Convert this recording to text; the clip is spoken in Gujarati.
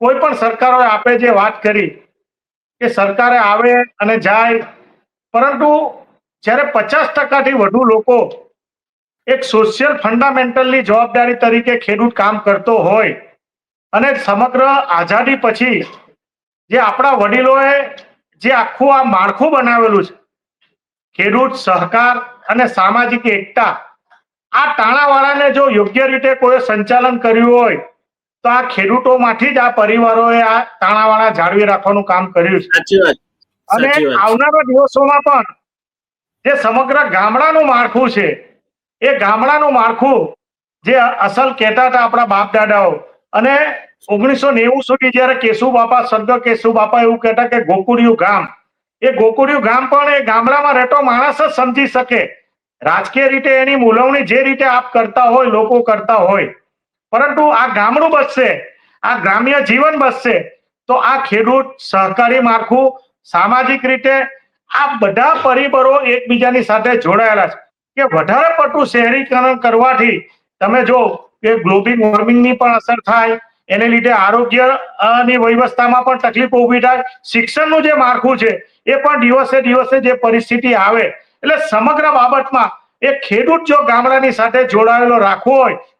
કોઈ પણ સરકારોએ આપણે જે વાત કરી કે સરકારે આવે અને જાય, પરંતુ જ્યારે 50% વધુ લોકો એક સોશિયલ ફંડામેન્ટલની જવાબદારી તરીકે ખેડૂત કામ કરતો હોય અને સમગ્ર આઝાદી પછી જે આપણા વડીલોએ જે આખું આ માળખું બનાવેલું છે, ખેડૂત સહકાર અને સામાજિક એકતા, આ તાણાવાળાને જો યોગ્ય રીતે કોઈ સંચાલન કર્યું હોય તો આ ખેડૂતોમાંથી જ આ પરિવારોએ આ તાણાવાળા જાળવી રાખવાનું કામ કર્યું છે. સાચી વાત, અને સાચી વાત છે. આવનારા દિવસોમાં પણ જે સમગ્ર ગામડાનું માળખું છે, એ ગામડાનું માળખું જે અસલ કહેતા હતા આપણા બાપ દાદાઓ, અને 1990 સુધી જ્યારે કેશુબાપા સદગત કેશુબાપા એવું કહેતા કે ગોકુળિયું ગામ, એ ગોકુળિયું ગામ પણ એ ગામડામાં રહેતો માણસ જ સમજી શકે. રાજકીય રીતે એની મૂલવણી જે રીતે આપ કરતા હોય, લોકો કરતા હોય, પરંતુ આ ગામડું બચશે, આ ગ્રામ્ય જીવન બચશે તો આ ખેડૂત સહકારી માળખું, સામાજિક રીતે આ બધા પરિબળો એકબીજાની સાથે જોડાયેલા છે કે વધારે પડતું શહેરીકરણ કરવાથી તમે જો કે ગ્લોબલ વોર્મિંગની પણ અસર થાય, એને લીધે આરોગ્યની વ્યવસ્થામાં પણ તકલીફો ઊભી થાય, શિક્ષણનું જે માળખું છે એ પણ દિવસે દિવસે જે પરિસ્થિતિ આવે, એટલે સમગ્ર બાબતમાં એ ખેડૂત જો ગામડાની સાથે જોડાયેલો રાખવો હોય